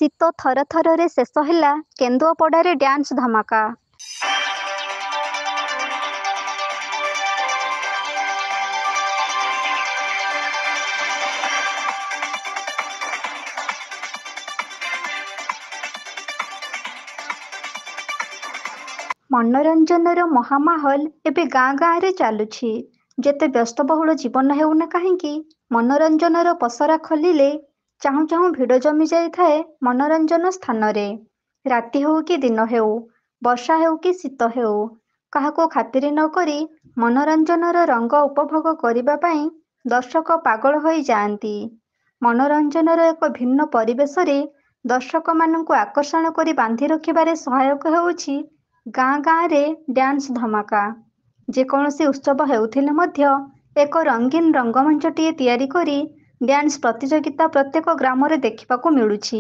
ଶୀତ ଥରଥରରେ ଶେଷ ହେଲା କେନ୍ଦୁଆପଡ଼ାରେ ଡ୍ୟାନ୍ସ ଧମାକା। ମନୋରଞ୍ଜନର ମହାମାହୋଲ ଏବେ ଗାଁ ଗାଁରେ ଚାଲୁଛି। ଯେତେ ବ୍ୟସ୍ତବହୁଳ ଜୀବନ ହେଉନା କାହିଁକି, ମନୋରଞ୍ଜନର ପସରା ଖୋଲିଲେ ଚାହୁଁ ଚାହୁଁ ଭିଡ଼ ଜମି ଯାଇଥାଏ ମନୋରଞ୍ଜନ ସ୍ଥାନରେ। ରାତି ହେଉ କି ଦିନ ହେଉ, ବର୍ଷା ହେଉ କି ଶୀତ ହେଉ, କାହାକୁ ଖାତିର ନ କରି ମନୋରଞ୍ଜନର ରଙ୍ଗ ଉପଭୋଗ କରିବା ପାଇଁ ଦର୍ଶକ ପାଗଳ ହୋଇଯାଆନ୍ତି। ମନୋରଞ୍ଜନର ଏକ ଭିନ୍ନ ପରିବେଶରେ ଦର୍ଶକମାନଙ୍କୁ ଆକର୍ଷଣ କରି ବାନ୍ଧି ରଖିବାରେ ସହାୟକ ହେଉଛି ଗାଁ ଗାଁରେ ଡ୍ୟାନ୍ସ ଧମାକା। ଯେକୌଣସି ଉତ୍ସବ ହେଉଥିଲେ ମଧ୍ୟ ଏକ ରଙ୍ଗୀନ ରଙ୍ଗମଞ୍ଚଟିଏ ତିଆରି କରି ଡ୍ୟାନ୍ସ ପ୍ରତିଯୋଗିତା ପ୍ରତ୍ୟେକ ଗ୍ରାମରେ ଦେଖିବାକୁ ମିଳୁଛି।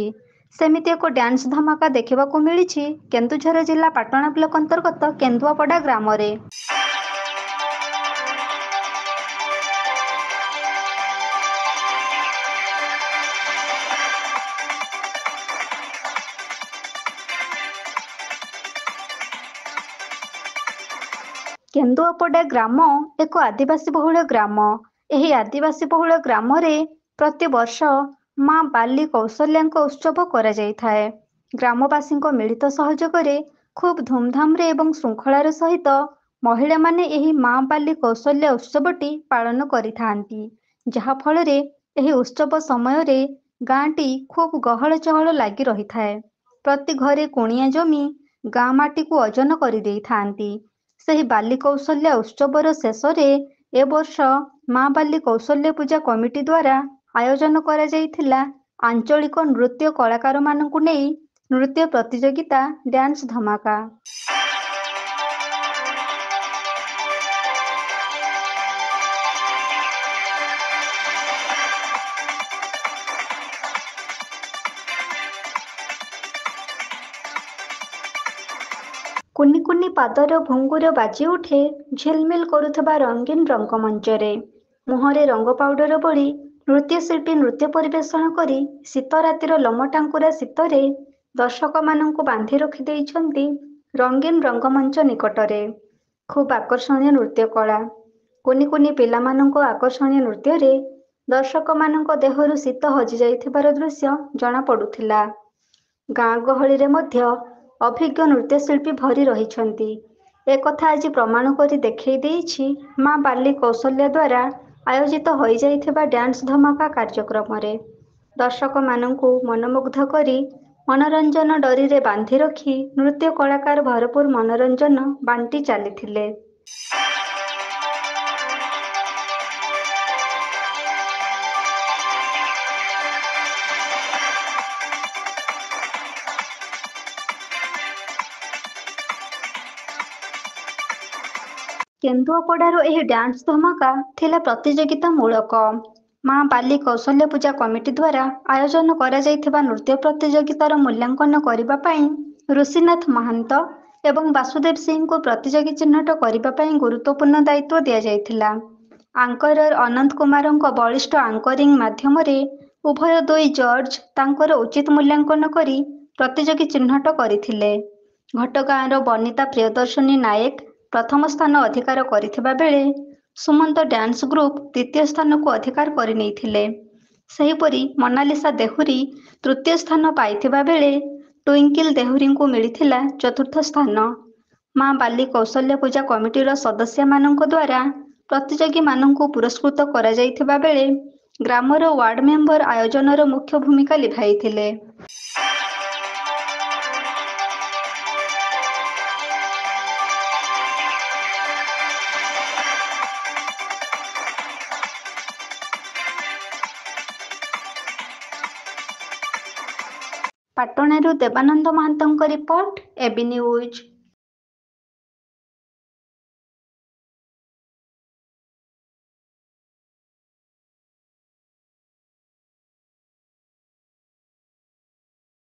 ସେମିତି ଏକ ଡ୍ୟାନ୍ସ ଧମାକା ଦେଖିବାକୁ ମିଳିଛି କେନ୍ଦୁଝର ଜିଲ୍ଲା ପାଟଣା ବ୍ଲକ ଅନ୍ତର୍ଗତ କେନ୍ଦୁଆପଡ଼ା ଗ୍ରାମରେ। କେନ୍ଦୁଆପଡ଼ା ଗ୍ରାମ ଏକ ଆଦିବାସୀ ବହୁଳ ଗ୍ରାମ। ଏହି ଆଦିବାସୀ ବହୁଳ ଗ୍ରାମରେ ପ୍ରତିବର୍ଷ ମା ବାଲି କୌଶଲ୍ୟାଙ୍କ ଉତ୍ସବ କରାଯାଇଥାଏ। ଗ୍ରାମବାସୀଙ୍କ ମିଳିତ ସହଯୋଗରେ ଖୁବ୍ ଧୁମଧାମରେ ଏବଂ ଶୃଙ୍ଖଳାର ସହିତ ମହିଳାମାନେ ଏହି ମା ବାଲି କୌଶଲ୍ୟା ଉତ୍ସବଟି ପାଳନ କରିଥାନ୍ତି। ଯାହାଫଳରେ ଏହି ଉତ୍ସବ ସମୟରେ ଗାଁଟି ଖୁବ୍ ଗହଳ ଚହଳ ଲାଗି ରହିଥାଏ। ପ୍ରତି ଘରେ କୁଣିଆ ଜମି ଗାଁ ମାଟିକୁ ଅଜନ କରିଦେଇଥାନ୍ତି। ସେହି ବାଲି କୌଶଲ୍ୟା ଉତ୍ସବର ଶେଷରେ ଏ ବର୍ଷ ମା ବାଲି କୌଶଲ୍ୟ ପୂଜା କମିଟି ଦ୍ୱାରା ଆୟୋଜନ କରାଯାଇଥିଲା ଆଞ୍ଚଳିକ ନୃତ୍ୟ କଳାକାରମାନଙ୍କୁ ନେଇ ନୃତ୍ୟ ପ୍ରତିଯୋଗିତା ଡ୍ୟାନ୍ସ ଧମାକା। କୁନି କୁନି ପାଦର ଘୁଙ୍ଗୁର ବାଜି ଉଠେ ଝିଲମିଲ କରୁଥିବା ରଙ୍ଗୀନ ରଙ୍ଗମଞ୍ଚରେ। ମୁହଁରେ ରଙ୍ଗ ପାଉଡର ବୋଳି ନୃତ୍ୟଶିଳ୍ପୀ ନୃତ୍ୟ ପରିବେଷଣ କରି ଶୀତ ରାତିର ଲୋମଟାଙ୍କୁରା ଶୀତରେ ଦର୍ଶକମାନଙ୍କୁ ବାନ୍ଧି ରଖିଦେଇଛନ୍ତି ରଙ୍ଗୀନ ରଙ୍ଗମଞ୍ଚ ନିକଟରେ। ଖୁବ୍ ଆକର୍ଷଣୀୟ ନୃତ୍ୟକଳା। କୁନି କୁନି ପିଲାମାନଙ୍କ ଆକର୍ଷଣୀୟ ନୃତ୍ୟରେ ଦର୍ଶକମାନଙ୍କ ଦେହରୁ ଶୀତ ହଜିଯାଇଥିବାର ଦୃଶ୍ୟ ଜଣାପଡୁଥିଲା। ଗାଁ ଗହଳିରେ ମଧ୍ୟ ଅଭିଜ୍ଞ ନୃତ୍ୟଶିଳ୍ପୀ ଭରି ରହିଛନ୍ତି। ଏକଥା ଆଜି ପ୍ରମାଣ କରି ଦେଖେଇ ଦେଇଛି ମା ବାଲି କୌଶଲ୍ୟା ଦ୍ୱାରା ଆୟୋଜିତ ହୋଇଯାଇଥିବା ଡ୍ୟାନ୍ସ ଧମାକା କାର୍ଯ୍ୟକ୍ରମରେ। ଦର୍ଶକମାନଙ୍କୁ ମନମୁଗ୍ଧ କରି ମନୋରଞ୍ଜନ ଡୋରିରେ ବାନ୍ଧି ରଖି ନୃତ୍ୟ କଳାକାର ଭରପୁର ମନୋରଞ୍ଜନ ବାଣ୍ଟି ଚାଲିଥିଲେ। କେନ୍ଦୁଆପଡ଼ାର ଏହି ଡ୍ୟାନ୍ସ ଧମାକା ଥିଲା ପ୍ରତିଯୋଗିତା ମୂଳକ। ମା ବାଲି କୌଶଲ୍ୟ ପୂଜା କମିଟି ଦ୍ୱାରା ଆୟୋଜନ କରାଯାଇଥିବା ନୃତ୍ୟ ପ୍ରତିଯୋଗିତାର ମୂଲ୍ୟାଙ୍କନ କରିବା ପାଇଁ ଋଷିନାଥ ମହାନ୍ତ ଏବଂ ବାସୁଦେବ ସିଂଙ୍କୁ ପ୍ରତିଯୋଗୀ ଚିହ୍ନଟ କରିବା ପାଇଁ ଗୁରୁତ୍ୱପୂର୍ଣ୍ଣ ଦାୟିତ୍ୱ ଦିଆଯାଇଥିଲା। ଆଙ୍କରର ଅନନ୍ତ କୁମାରଙ୍କ ବଳିଷ୍ଠ ଆଙ୍କରିଂ ମାଧ୍ୟମରେ ଉଭୟ ଦୁଇ ଜର୍ଜ ତାଙ୍କର ଉଚିତ ମୂଲ୍ୟାଙ୍କନ କରି ପ୍ରତିଯୋଗୀ ଚିହ୍ନଟ କରିଥିଲେ। ଘଟଗାଁର ବନିତା ପ୍ରିୟଦର୍ଶିନୀ ନାୟକ ପ୍ରଥମ ସ୍ଥାନ ଅଧିକାର କରିଥିବା ବେଳେ ସୁମନ୍ତ ଡ୍ୟାନ୍ସ ଗ୍ରୁପ ଦ୍ୱିତୀୟ ସ୍ଥାନକୁ ଅଧିକାର କରିନେଇଥିଲେ। ସେହିପରି ମୋନାଲିସା ଦେହୁରୀ ତୃତୀୟ ସ୍ଥାନ ପାଇଥିବା ବେଳେ ଟ୍ୱିଙ୍କିଲ ଦେହୁରୀଙ୍କୁ ମିଳିଥିଲା ଚତୁର୍ଥ ସ୍ଥାନ। ମା ବାଲି କୌଶଲ୍ୟ ପୂଜା କମିଟିର ସଦସ୍ୟମାନଙ୍କ ଦ୍ୱାରା ପ୍ରତିଯୋଗୀମାନଙ୍କୁ ପୁରସ୍କୃତ କରାଯାଇଥିବା ବେଳେ ଗ୍ରାମର ୱାର୍ଡ ମେମ୍ବର ଆୟୋଜନର ମୁଖ୍ୟ ଭୂମିକା ଲିଭାଇଥିଲେ। ପାଟଣାରୁ ଦେବାନନ୍ଦ ମହାନ୍ତଙ୍କ ରିପୋର୍ଟ, ଏବି ନ୍ୟୁଜ।